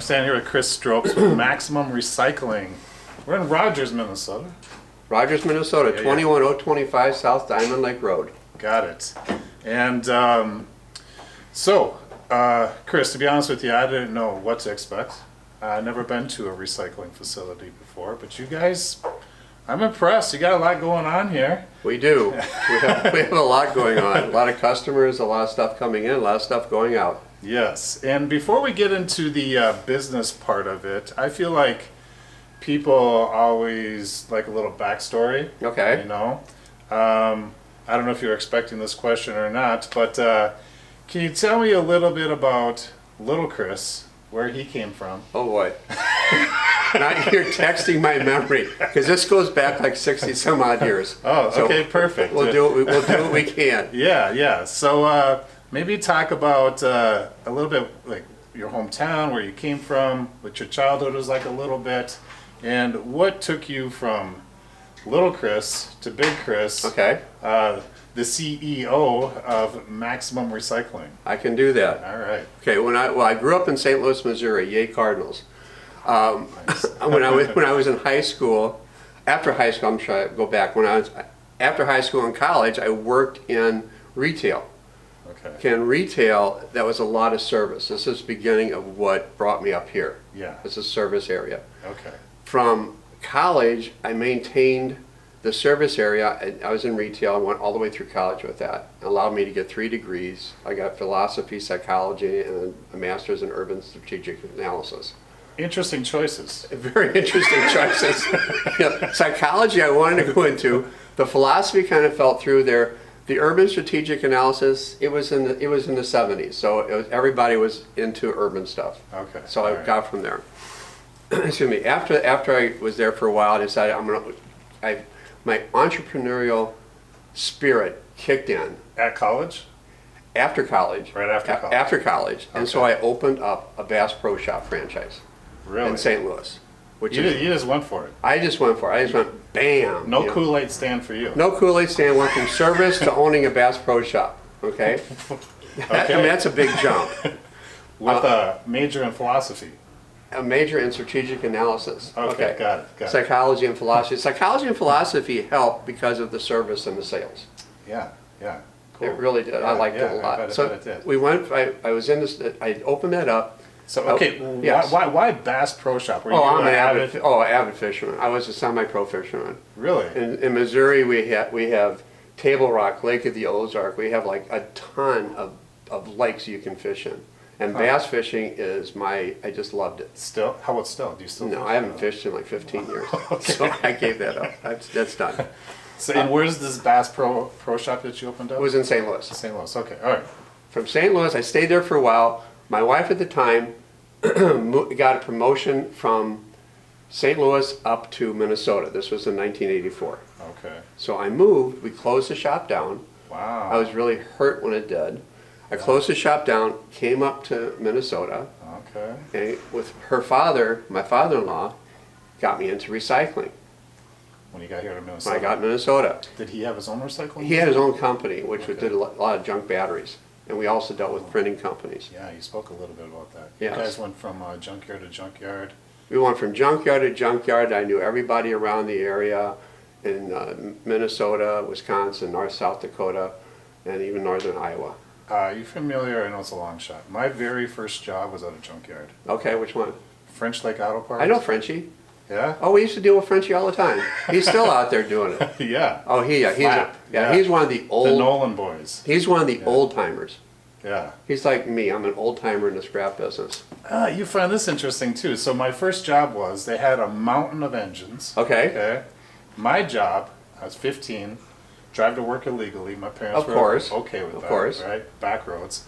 standing here with Chris Stropes with Maximum Recycling. We're in Rogers, Minnesota. Rogers, Minnesota, 21025 South Diamond Lake Road. Got it. And Chris, to be honest with you, I didn't know what to expect. I've never been to a recycling facility before, but you guys, I'm impressed. You got a lot going on here. We do. We have a lot going on. A lot of customers, a lot of stuff coming in, a lot of stuff going out. Yes. And before we get into the business part of it, I feel like people always like a little backstory. Okay. You know? I don't know if you're expecting this question or not, but can you tell me a little bit about little Chris, where he came from? Oh boy. Now you're texting my memory, because this goes back like 60 some odd years. Oh, okay, so perfect. We'll do what we can. Yeah. So maybe talk about a little bit like your hometown, where you came from, what your childhood was like a little bit, and what took you from little Chris to big Chris. Okay. The CEO of Maximum Recycling. I can do that. All right. Okay. I grew up in St. Louis, Missouri. Yay, Cardinals. Nice. When I was in high school, after high school, I'm trying to go back. After high school and college, I worked in retail. Okay. In retail, that was a lot of service. This is the beginning of what brought me up here. Yeah. This is service area. Okay. From college, I maintained the service area. I was in retail. I went all the way through college with that. It allowed me to get 3 degrees. I got philosophy, psychology, and a master's in urban strategic analysis. Interesting choices. Very interesting choices. Psychology I wanted to go into. The philosophy kind of fell through there. The urban strategic analysis, it was in the 70s, so everybody was into urban stuff. Okay. So I got from there. Excuse me. After I was there for a while, I decided my entrepreneurial spirit kicked in. At college? After college. Right after college. After college, Okay. and so I opened up a Bass Pro Shop franchise. Really? In St. Louis. You just went for it. I just went for it. I just went bam. No Kool-Aid stand for you. No Kool-Aid stand. Went from service to owning a Bass Pro Shop. Okay. I mean, that's a big jump. With a major in philosophy. A major in strategic analysis. Okay, got it. Psychology and philosophy. Psychology and philosophy helped because of the service and the sales. Yeah. Cool. It really did. I liked it a lot. I bet it did. We went. I was in this. I opened that up. So okay, yes. why Bass Pro Shop? Were you I'm an avid fisherman. I was a semi-pro fisherman. Really? In Missouri, we have Table Rock, Lake of the Ozark. We have like a ton of lakes you can fish in. And bass fishing is I just loved it. Still? How about still? Do you still? No, I haven't fished in like 15 years. Okay. So I gave that up. That's done. So and where's this Bass Pro Shop that you opened up? It was in St. Louis. St. Louis. Okay. All right. From St. Louis, I stayed there for a while. My wife at the time got a promotion from St. Louis up to Minnesota. This was in 1984. Okay. So I moved. We closed the shop down. Wow. I was really hurt when it did. I closed the shop down, came up to Minnesota, Okay. and with her father, my father-in-law, got me into recycling. When you got here to When Minnesota. I got to Minnesota. Did he have his own recycling? He had his own company, which Okay. did a lot of junk batteries. And we also dealt with printing companies. Yeah, you spoke a little bit about that. Yes. You guys went from junkyard to junkyard. We went from junkyard to junkyard. I knew everybody around the area in Minnesota, Wisconsin, North South Dakota, and even northern Iowa. Are you familiar? I know it's a long shot. My very first job was at a junkyard. Okay, which one? French Lake Auto Parts. I know Frenchie. Yeah? Oh, we used to deal with Frenchie all the time. He's still out there doing it. Yeah. Oh, he's one of the The old. Nolan boys. He's one of the old timers. Yeah. He's like me. I'm an old timer in the scrap business. You find this interesting too. So my first job was they had a mountain of engines. Okay. Okay. My job, I was 15, drive to work illegally. My parents Of were course. okay with that. Of course. Right? Back roads.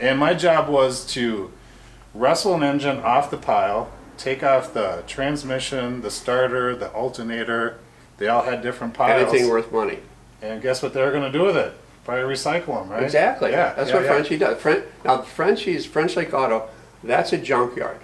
And my job was to wrestle an engine off the pile, take off the transmission, the starter, the alternator. They all had different piles. Anything worth money. And guess what they were going to do with it? Probably recycle them, right? Exactly. Yeah. That's what Frenchie does. Now, Frenchie's French Lake Auto, that's a junkyard.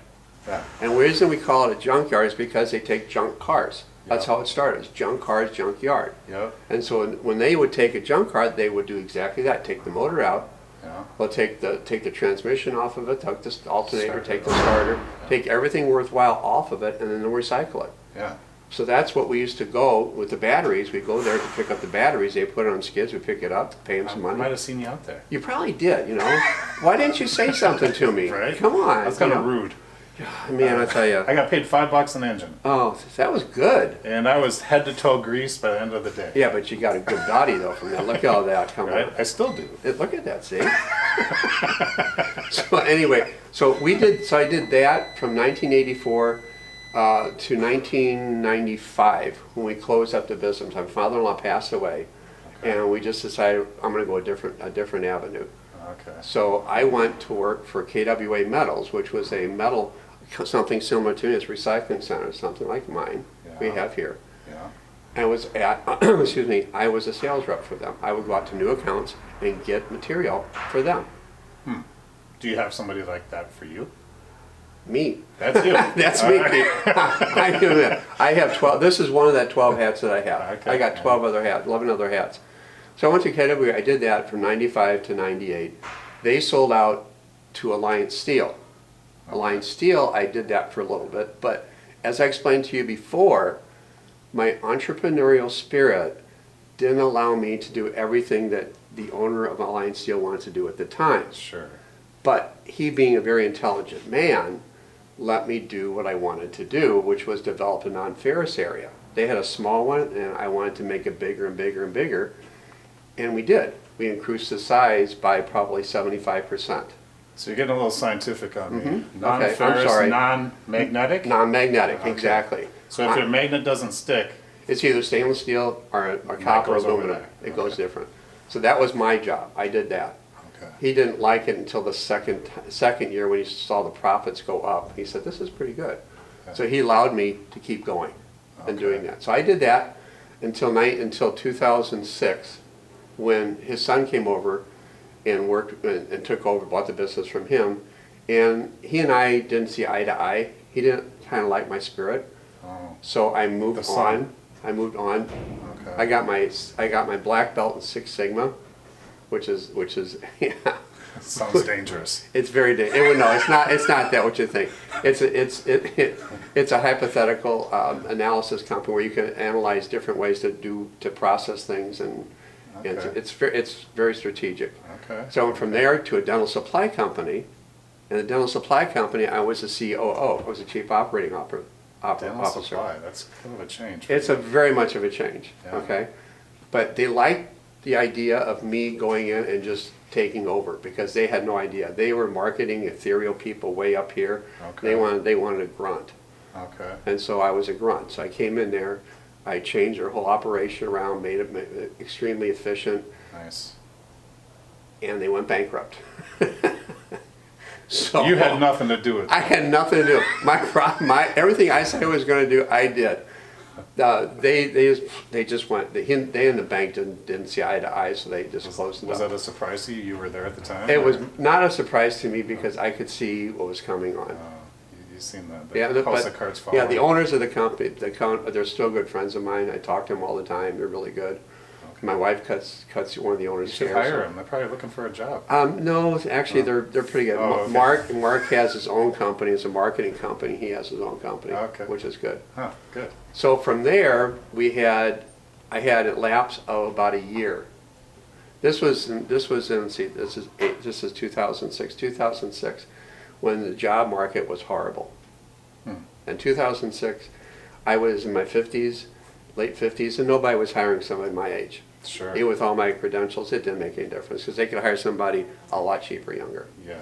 Yeah. And the reason we call it a junkyard is because they take junk cars. That's Yep. how it started. It's junk cars, junkyard. Yep. And so when they would take a junk car, they would do exactly that. Take the motor out, Yeah. We'll take the transmission off of it, take the alternator, take the starter, take everything worthwhile off of it, and then we'll recycle it. Yeah. So that's what we used to go with the batteries. We go there to pick up the batteries. They put it on skids. We pick it up, pay them some I money. might have seen you out there. You probably did, you know. Why didn't you say something to me? Right? Come on. That's kind you of know? rude. Man, I tell you. I got paid $5 an engine, Oh, that was good. and I was head to toe greased by the end of the day. Yeah, but you got a good body though from that. Look at all that. Come Right? on. I still do. Look at that, see? So anyway, I did that from 1984 to 1995 when we closed up the business. My father-in-law passed away, and we just decided I'm going to go a different avenue. Okay. So I went to work for KWA Metals, which was a metal, something similar to this recycling center, something like mine we Yeah. have here. Yeah. I was excuse me, I was a sales rep for them. I would go out to new accounts and get material for them. Do you have somebody like that for you? Me. That's you. That's All me. right. I do that. I have 12, this is one of that 12 hats that I have. Okay. I got 11 other hats. So I went to KWA, I did that from 95 to 98. They sold out to Alliance Steel. Alliance Steel, I did that for a little bit, but as I explained to you before, my entrepreneurial spirit didn't allow me to do everything that the owner of Alliance Steel wanted to do at the time. Sure. But he, being a very intelligent man, let me do what I wanted to do, which was develop a non-ferrous area. They had a small one, and I wanted to make it bigger and bigger and bigger, and we did. We increased the size by probably 75%. So you're getting a little scientific on me. Okay, I'm Non-ferrous, sorry. non-magnetic? Non-magnetic, Okay. exactly. So if your magnet doesn't stick, It's either stainless steel or that copper goes over aluminum. there. It goes Okay. different. So that was my job. I did that. okay. He didn't like it until the second year when he saw the profits go up. He said, "This is pretty good." Okay. So he allowed me to keep going and Okay. doing that. So I did that until 2006, when his son came over and worked and took over, bought the business from him, and he and I didn't see eye to eye. He didn't kind of like my spirit, Oh, so I moved The son. on. I moved on. okay. I got my black belt in Six Sigma, which is yeah. Sounds dangerous. It's very no, it's not. It's not that what you think. It's a hypothetical analysis company where you can analyze different ways to process things, and Okay. it's very strategic. Okay. So I went from there to a dental supply company, and the dental supply company I was the COO. I was the chief operating Dental officer. supply, that's kind of a change. It's a very much of a change. Yeah. Okay, but they liked the idea of me going in and just taking over because they had no idea. They were marketing ethereal people way up here. Okay. They wanted a grunt, Okay. and so I was a grunt. So I came in there, I changed their whole operation around, made it extremely efficient, Nice. and they went bankrupt. So You had nothing to do with I it. had nothing to do. My everything I said I was going to do, I did. They just went. They and the bank didn't see eye to eye, so they just closed it Was up. that a surprise to you? You were there at the time? It or- was not a surprise to me because I could see what was coming on. You've seen the Yeah, house of cards falling. yeah, the owners of the company, they're still good friends of mine. I talk to them all the time. They're really good. My wife cuts one of the You owners' should hair. hire so- them. They're probably looking for a job. No, actually, they're pretty good. Oh, okay. Mark has his own company. It's a marketing company. He has his own company, Okay. which is good. Huh, good. So from there, I had a lapse of about a year. This is 2006, when the job market was horrible. In 2006, I was in my 50s, late 50s, and nobody was hiring somebody my age. Sure. Even with all my credentials, it didn't make any difference because they could hire somebody a lot cheaper, younger. Yeah.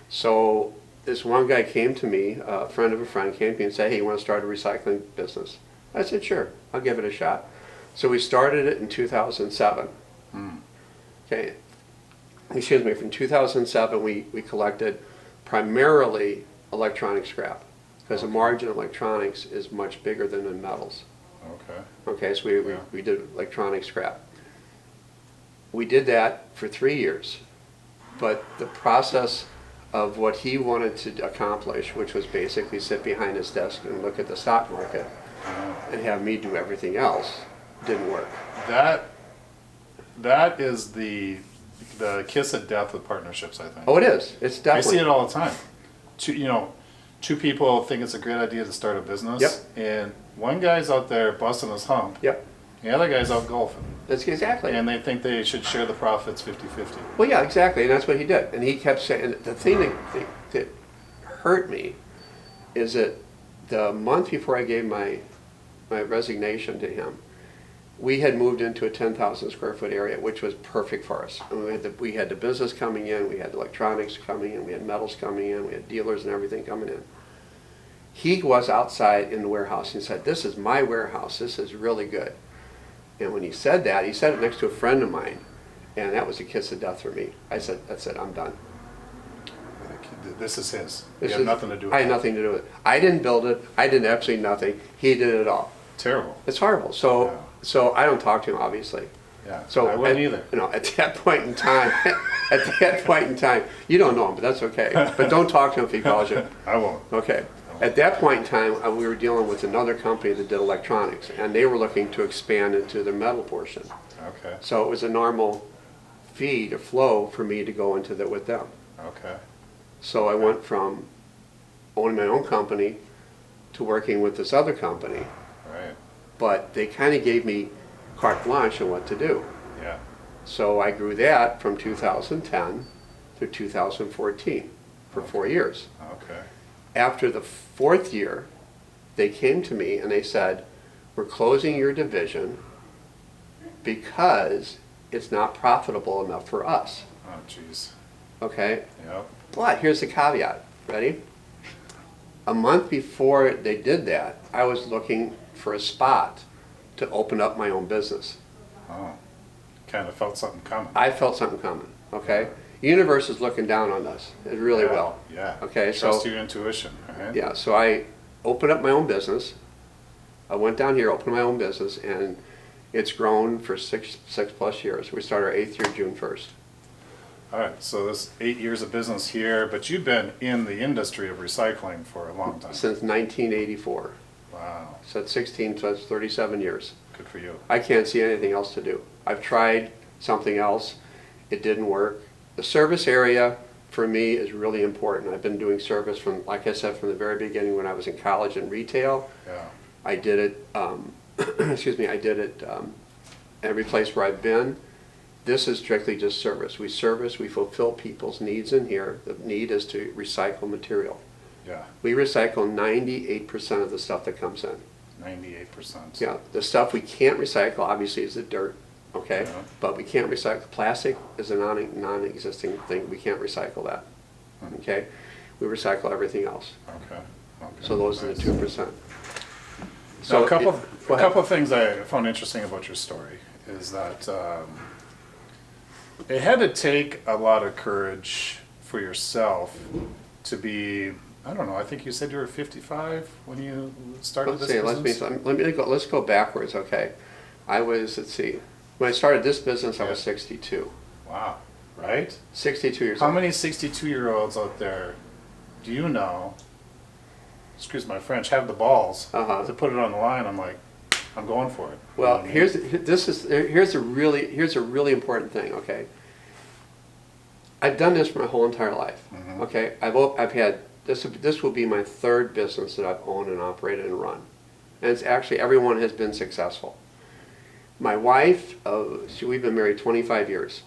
So this one guy came to me, a friend of a friend came to me and said, "Hey, you want to start a recycling business?" I said, "Sure, I'll give it a shot." So we started it in 2007. Okay, excuse me, from 2007 we collected primarily electronic scrap because the margin of electronics is much bigger than in metals. Okay. Okay, so Yeah. we did electronic scrap. We did that for 3 years, but the process of what he wanted to accomplish, which was basically sit behind his desk and look at the stock market and have me do everything else, didn't work. That is the the kiss of death with partnerships, I think. Oh, it is. It's I definitely. see it all the time. Two people think it's a great idea to start a business, Yep. and one guy's out there busting his hump, Yep. the other guy's out golfing, That's exactly. and they think they should share the profits 50-50. Well, yeah, exactly, and that's what he did. And he kept saying, the thing that hurt me is that the month before I gave my resignation to him, we had moved into a 10,000 square foot area, which was perfect for us. And we had the business coming in, we had electronics coming in, we had metals coming in, we had dealers and everything coming in. He was outside in the warehouse and said, "This is my warehouse, this is really good." And when he said that, he said it next to a friend of mine, and that was a kiss of death for me. I said, "That's it, I'm done." This is his. This You have is- nothing to do with I had it. nothing to do with it. I didn't build it, I did absolutely nothing, he did it all. Terrible. It's horrible. So I don't talk to him, obviously. Yeah. So I wouldn't at, either. You know, at that point in time, you don't know him, but that's okay. But don't talk to him if he calls you. I won't. Okay. At that point in time, we were dealing with another company that did electronics, and they were looking to expand into the metal portion. Okay. So it was a normal feed or flow for me to go into that with them. Okay. So I went from owning my own company to working with this other company, Right. but they kind of gave me carte blanche on what to do. Yeah. So I grew that from 2010 to 2014 for 4 years. Okay. After the 4th year, they came to me and they said, "We're closing your division because it's not profitable enough for us." Oh, jeez. Okay? Yep. But here's the caveat. Ready? A month before they did that, I was looking for a spot to open up my own business. Oh. Kind of felt something coming. I felt something coming, okay? The universe is looking down on us. It really Yeah, will. Yeah. Okay, Trust so your intuition, right? yeah, so I opened up my own business. I went down here, opened my own business, and it's grown for six plus years. We started our 8th year, June 1st. All right. So this 8 years of business here, but you've been in the industry of recycling for a long time. Since 1984. Wow. So it's 16, so it's 37 years. Good for you. I can't see anything else to do. I've tried something else. It didn't work. The service area for me is really important. I've been doing service from, like I said, from the very beginning when I was in college in retail. Yeah. I did it, I did it every place where I've been. This is strictly just service. We service, we fulfill people's needs in here. The need is to recycle material. Yeah. We recycle 98% of the stuff that comes in. 98%. Yeah, the stuff we can't recycle obviously is the dirt, okay? Yeah. But we can't recycle, plastic is a non-existing thing, we can't recycle that, okay? We recycle everything else, Okay. Okay. so those are the Nice. 2%. So a couple, go a ahead. couple of things I found interesting about your story is that it had to take a lot of courage for yourself to be, I don't know, I think you said you were 55 when you started Let's this see, business? let's go backwards, okay? Let's see, when I started this business, I was Yeah. 62. Wow, right? 62 years How old. many 62-year-olds out there do you know, excuse my French, have the balls Uh-huh. to put it on the line? I'm like, I'm going for it. Well, You know what I mean? here's a really important thing, okay? I've done this for my whole entire life, Mhm. okay? I've had, this will be my 3rd business that I've owned and operated and run. And it's actually, everyone has been successful. My wife, we've been married 25 years.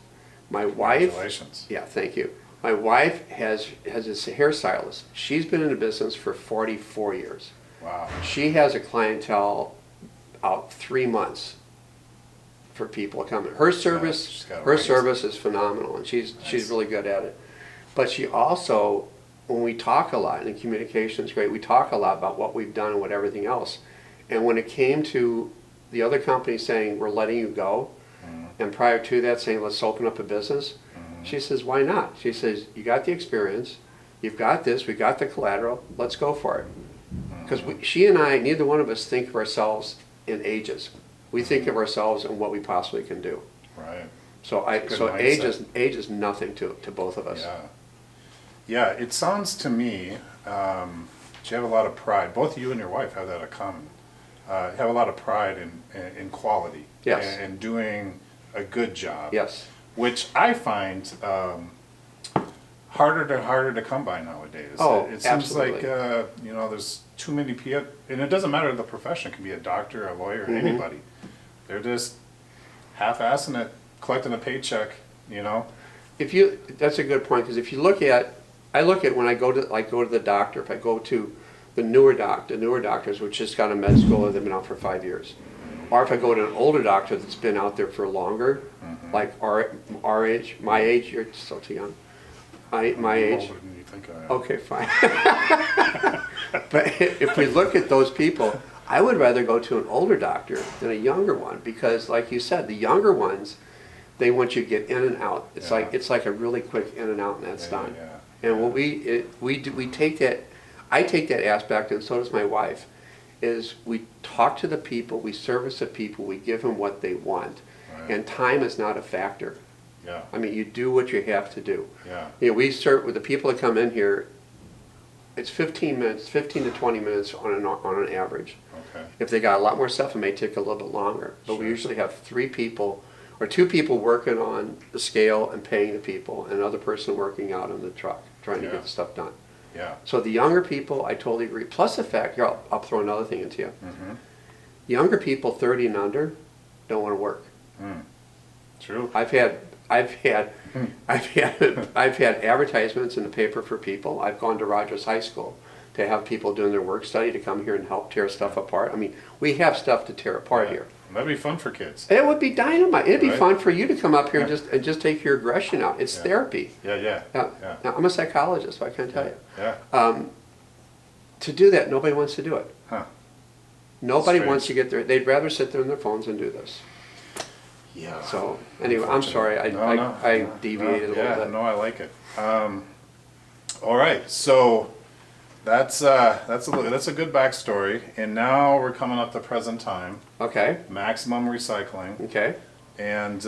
My wife, Congratulations. yeah, thank you. My wife has a hairstylist. She's been in the business for 44 years. Wow. She has a clientele out 3 months for people coming. Her she's service, got it her right. service is phenomenal, and she's Nice. really good at it. But she also, when we talk a lot, and the communication is great, we talk a lot about what we've done and what everything else. And when it came to the other company saying, "We're letting you go," and prior to that saying, "Let's open up a business," she says, "Why not?" She says, "You got the experience, you've got this, we got the collateral, let's go for it." Because she and I, neither one of us think of ourselves in ages. We think of ourselves in what we possibly can do. Right. So Good age is nothing to both of us. Yeah. Yeah, it sounds to me, you have a lot of pride. Both you and your wife have that in common. Have a lot of pride in quality. Yes. And doing a good job. Yes. which I find harder and harder to come by nowadays. Oh, it seems absolutely. like there's too many people, and it doesn't matter the profession. It can be a doctor, a lawyer, anybody. They're just half-assing it, collecting a paycheck. That's a good point, because if you look at, I look at when I go to the doctor, if I go to the newer doctors, which just got a med school and they've been out for 5 years, or if I go to an older doctor that's been out there for longer, like our age, my age, you're still too young. My age. Older than you think I am. Okay, fine. But if we look at those people, I would rather go to an older doctor than a younger one, because like you said, the younger ones, they want you to get in and out. It's like a really quick in and out, and that's done. And what we take that, I take that aspect, and so does my wife, is we talk to the people, we service the people, we give them what they want, and time is not a factor. Yeah. I mean, you do what you have to do. Yeah. We serve with the people that come in here. It's 15 to 20 minutes on an average. Okay. If they got a lot more stuff, it may take a little bit longer. But we Sure. usually have 3 people or 2 people working on the scale and paying the people, and another person working out on the truck trying to get the stuff done. Yeah. So the younger people, I totally agree. Plus the fact, here, I'll throw another thing into you. Younger people, 30 and under, don't want to work. True. I've had advertisements in the paper for people. I've gone to Rogers High School to have people doing their work study to come here and help tear stuff apart. I mean, we have stuff to tear apart here. That'd be fun for kids. It would be dynamite. It'd be Right. fun for you to come up here and just take your aggression out. It's therapy. Yeah. Now, I'm a psychologist, so I can tell you. Yeah. To do that, nobody wants to do it. Huh. Nobody Strange. wants to get there. They'd rather sit there on their phones and do this. Yeah. So anyway, I'm sorry. I deviated a little bit. No, I like it. All right, so that's a good backstory, and now we're coming up to present time. Okay. Maximum recycling, Okay. and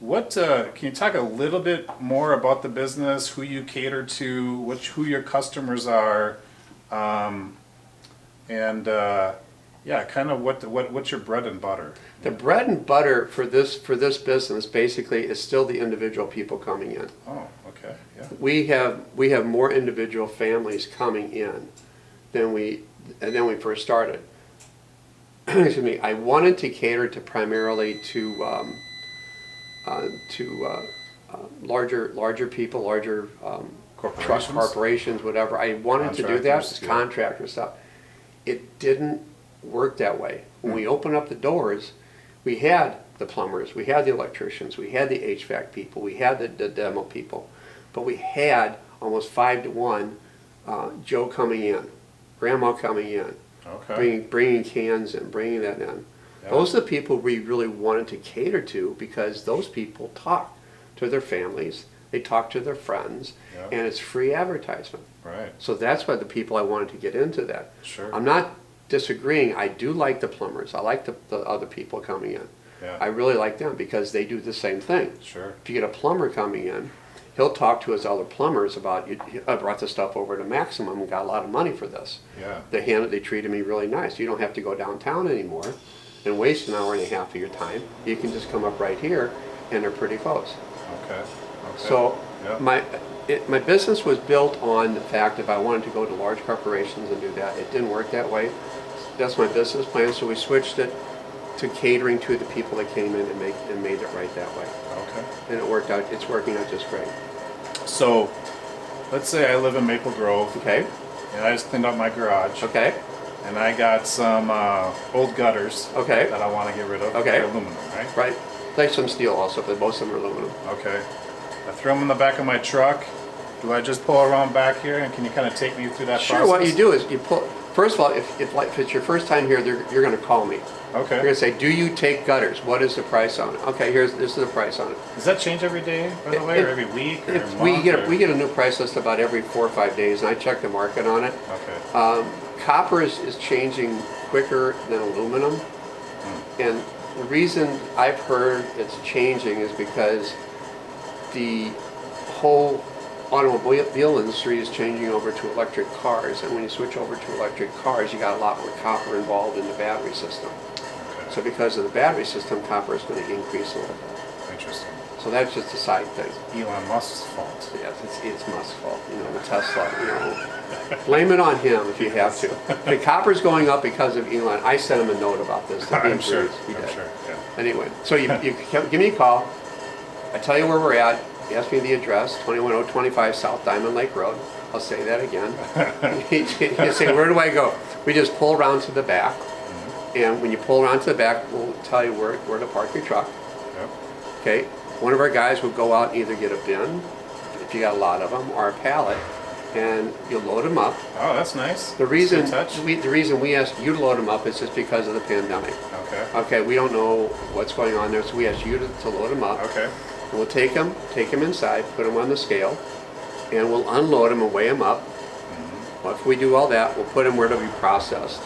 what can you talk a little bit more about the business, who you cater to, who your customers are, and kind of what's your bread and butter? The bread and butter for this business basically is still the individual people coming in. Oh, okay, yeah. We have more individual families coming in than we first started. Excuse me. I wanted to cater to primarily to larger people, larger truck corporations, whatever. I wanted to do that, contractor stuff. It didn't work that way. When we opened up the doors, we had the plumbers, we had the electricians, we had the HVAC people, we had the demo people, but we had almost 5 to 1 Joe coming in, Grandma coming in, bringing cans in, bringing that in. Yeah. Those are the people we really wanted to cater to, because those people talk to their families, they talk to their friends, and it's free advertisement. Right. So that's why the people I wanted to get into that. Sure. I'm not disagreeing. I do like the plumbers. I like the other people coming in. Yeah. I really like them because they do the same thing. Sure. If you get a plumber coming in, he'll talk to his other plumbers about, I brought this stuff over to Maximum and got a lot of money for this. Yeah. They treated me really nice. You don't have to go downtown anymore and waste an hour and a half of your time. You can just come up right here, and they're pretty close. Okay. So my business was built on the fact if I wanted to go to large corporations and do that. It didn't work that way. That's my business plan, so we switched it to catering to the people that came in and made it right that way. Okay. And it worked out. It's working out just great. So, let's say I live in Maple Grove. Okay. And I just cleaned up my garage. Okay. And I got some old gutters. Okay. That I want to get rid of. Okay. They're aluminum, right? Right. There's some steel also, but most of them are aluminum. Okay. I throw them in the back of my truck. Do I just pull around back here, and can you kind of take me through that process? Sure. What you do is you pull. First of all, if it's your first time here, you're going to call me. Okay. You're going to say, "Do you take gutters? What is the price on it?" Okay, this is the price on it. Does that change every day, by the way, or every week, or month? We get a new price list about every 4 or 5 days, and I check the market on it. Okay. Copper is changing quicker than aluminum, and the reason I've heard it's changing is because the whole automobile industry is changing over to electric cars, and when you switch over to electric cars, you got a lot more copper involved in the battery system. Okay. So because of the battery system, copper is going to increase a little bit. Interesting. So that's just a side thing. Elon Musk's fault. Yes, it's Musk's fault. You know, the Tesla. You know, blame it on him if you have to. The copper's going up because of Elon. I sent him a note about this. I'm sure. He did. I'm sure. Yeah. Anyway, so you give me a call. I tell you where we're at. You ask me the address, 21025 South Diamond Lake Road. I'll say that again. You say, where do I go? We just pull around to the back. And when you pull around to the back, we'll tell you where to park your truck. Yep. Okay. One of our guys will go out and either get a bin, if you got a lot of them, or a pallet, and you'll load them up. Oh, that's nice. The reason That's a good touch. the reason we asked you to load them up is just because of the pandemic. Okay. Okay, we don't know what's going on there, so we asked you to load them up. Okay. We'll take them inside, put them on the scale, and we'll unload them and weigh them up. If we do all that, we'll put them where they'll be processed.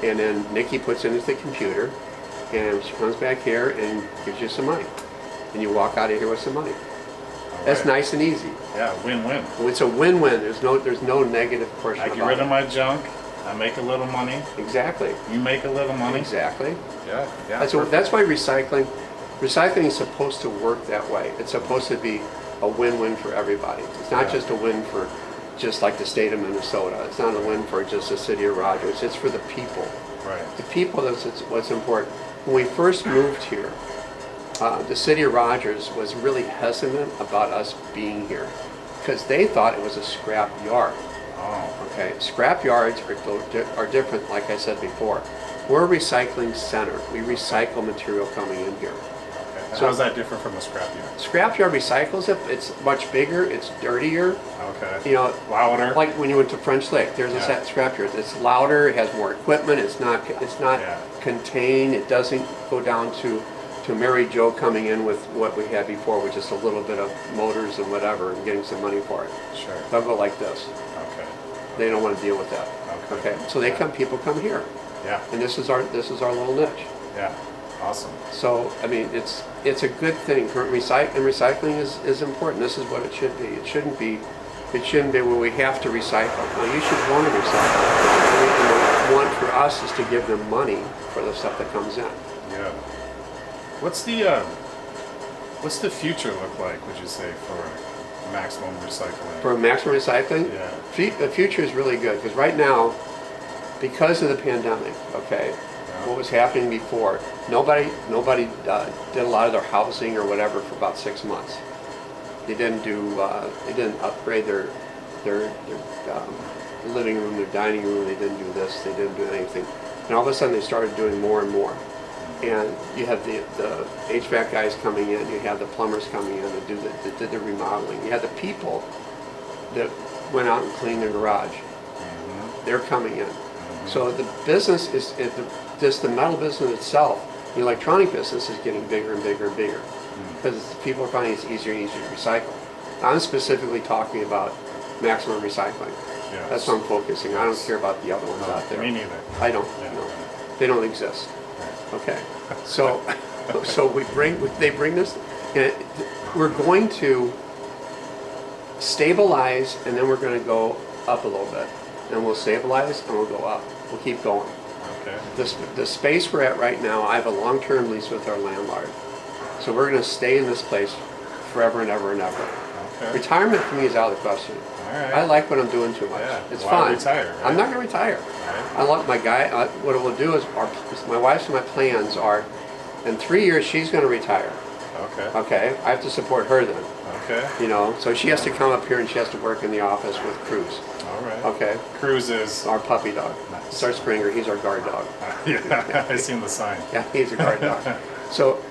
And then Nikki puts it into the computer, and she comes back here and gives you some money. And you walk out of here with some money. That's right. nice and easy. Yeah, win-win. It's a win-win. There's no negative portion I about get rid it. of my junk. I make a little money. Exactly. You make a little money. Exactly. Yeah. Yeah. That's why recycling is supposed to work that way. It's supposed to be a win-win for everybody. It's not Yeah. just a win for just like the state of Minnesota. It's not a win for just the city of Rogers. It's for the people. Right. The people, that's what's important. When we first moved here, the city of Rogers was really hesitant about us being here because they thought it was a scrap yard. Oh. Okay, scrap yards are different, like I said before. We're a recycling center. We recycle material coming in here. Okay. So- How's that different from a scrapyard? Scrapyard recycles it. It's much bigger. It's dirtier. Okay. You know, Louder. like when you went to French Lake, there's Yeah. a scrapyard. It's louder. It has more equipment. It's not Yeah. contained. It doesn't go down to Mary Jo coming in with what we had before, with just a little bit of motors and whatever, and getting some money for it. Sure. They'll go like this. Okay. They don't want to deal with that. Okay. So people come here, Yeah. and this is our little niche. Yeah. Awesome. So, I mean, it's a good thing. Recycling is important. This is what it should be. It shouldn't be where we have to recycle. Now, you should want to recycle. And the one for us is to give them money for the stuff that comes in. Yeah. What's the future look like, would you say, for maximum recycling? For maximum recycling, Yeah. the future is really good because right now, because of the pandemic, okay, what was happening before, nobody did a lot of their housing or whatever for about 6 months. They didn't upgrade their living room, their dining room. They didn't do this. They didn't do anything. And all of a sudden, they started doing more and more. And you have the HVAC guys coming in. You have the plumbers coming in that did the remodeling. You had the people that went out and cleaned their garage. They're coming in. So the business just the metal business itself, the electronic business is getting bigger and bigger and bigger because people are finding it's easier and easier to recycle. I'm specifically talking about maximum recycling. Yes. That's what I'm focusing. I don't care about the other ones out there. Me neither. I don't. Yeah. No. They don't exist. Okay. So they bring this, and we're going to stabilize, and then we're going to go up a little bit. And we'll stabilize, and we'll go up. We'll keep going. Okay. The space we're at right now, I have a long-term lease with our landlord. So we're going to stay in this place forever and ever and ever. Okay. Retirement for me is out of the question. All right. I like what I'm doing too much. Yeah. It's Why fun. retire, right? I'm not going to retire. Right. I like my guy. What we'll do is, my wife's and my plans are, in 3 years she's going to retire. Okay. Okay, I have to support her then. Okay. You know, so she has to come up here and she has to work in the office with Cruz. All right. Okay, Cruises. our puppy dog. Nice. It's our Springer. He's our guard dog. Yeah, I seen the sign. Yeah, he's a guard dog. So,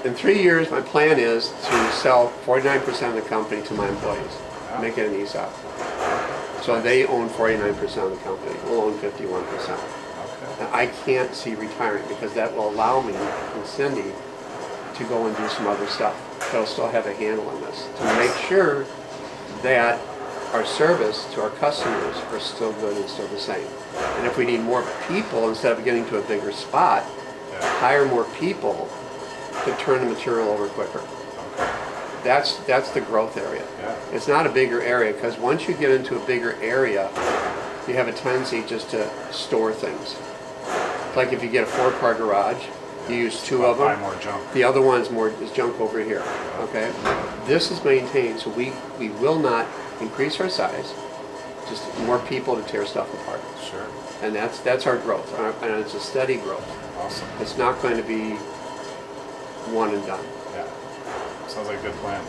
in 3 years, my plan is to sell 49% of the company to my employees, make it an ESOP. So they own 49% of the company. We'll own 51%. Okay. And I can't see retiring because that will allow me and Cindy to go and do some other stuff. They'll still have a handle on this to make sure that our service to our customers are still good and still the same. And if we need more people, instead of getting to a bigger spot, hire more people to turn the material over quicker. Okay. That's the growth area. Yeah. It's not a bigger area because once you get into a bigger area, you have a tendency just to store things. Like if you get a 4-car garage, You use 2 of Buy them. more junk. The other one's is junk over here, okay? This is maintained, so we will not increase our size, just more people to tear stuff apart. Sure. And that's our growth, and it's a steady growth. Awesome. It's not going to be one and done. Yeah. Sounds like a good plan.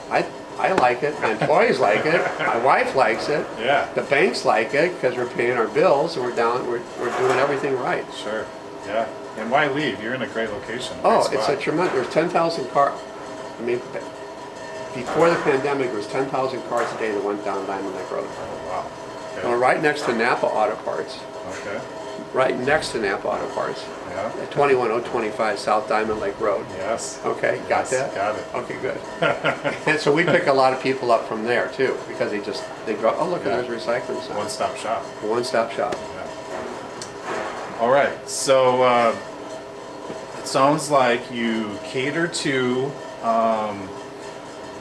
I like it, my employees like it, my wife likes it, Yeah. the banks like it, because we're paying our bills, and we're doing everything right. Sure. Yeah. And why leave? You're in a great location. Oh, great it's a spot. tremendous, there's 10,000 cars, I mean, before the pandemic, there was 10,000 cars a day that went down Diamond Lake Road. Oh, wow. And we're right next to Napa Auto Parts, Okay. right next to Napa Auto Parts, Yeah. at 21025 South Diamond Lake Road. Yes. Okay, got Yes, that? got it. Okay, good. And so we pick a lot of people up from there too, because they go, oh, look, Yeah. there's a recycling center. One-stop shop. One-stop shop. Yeah. All right. So it sounds like you cater to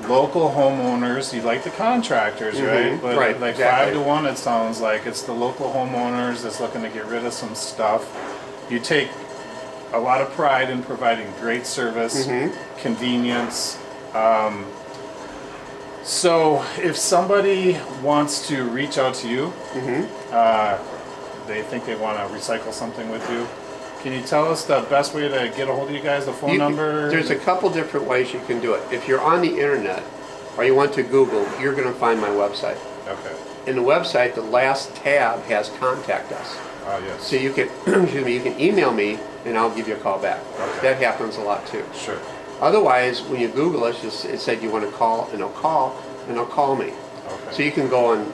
local homeowners. You like the contractors, right? But right, like exactly. 5 to 1, it sounds like it's the local homeowners that's looking to get rid of some stuff. You take a lot of pride in providing great service, convenience. So if somebody wants to reach out to you, they think they want to recycle something with you, can you tell us the best way to get a hold of you guys, the phone number? There's a couple different ways you can do it. If you're on the internet or you went to Google, you're going to find my website. Okay. In the website, the last tab has contact us. Oh, yes. So you can, excuse me, you can email me and I'll give you a call back. Okay. That happens a lot too. Sure. Otherwise, when you Google us, it said you want to call, and they'll call me. Okay. So you can go on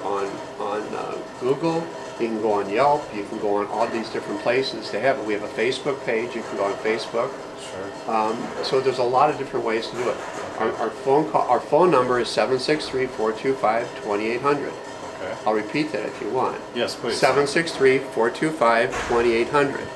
Google, you can go on Yelp, you can go on all these different places to have it. We have a Facebook page, you can go on Facebook. Sure. So there's a lot of different ways to do it. Our phone number is 763-425-2800. Okay. I'll repeat that if you want. Yes, please. 763-425-2800.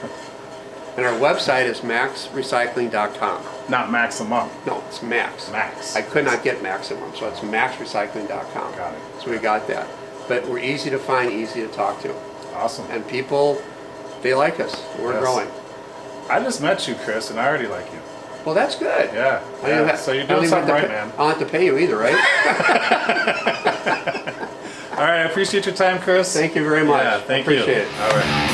And our website is maxrecycling.com. Not maximum. No, it's Max. Max. I could not get maximum, so it's maxrecycling.com. Got it. So we got that. But we're easy to find, easy to talk to. Awesome. And people, they like us. We're Yes. growing. I just met you, Chris, and I already like you. Well, that's good. Yeah. I don't Yeah. have- So you're I don't doing even something have right, to man. I don't have to pay you either, right? All right. I appreciate your time, Chris. Thank you very much. Yeah, thank Appreciate you. it. All right.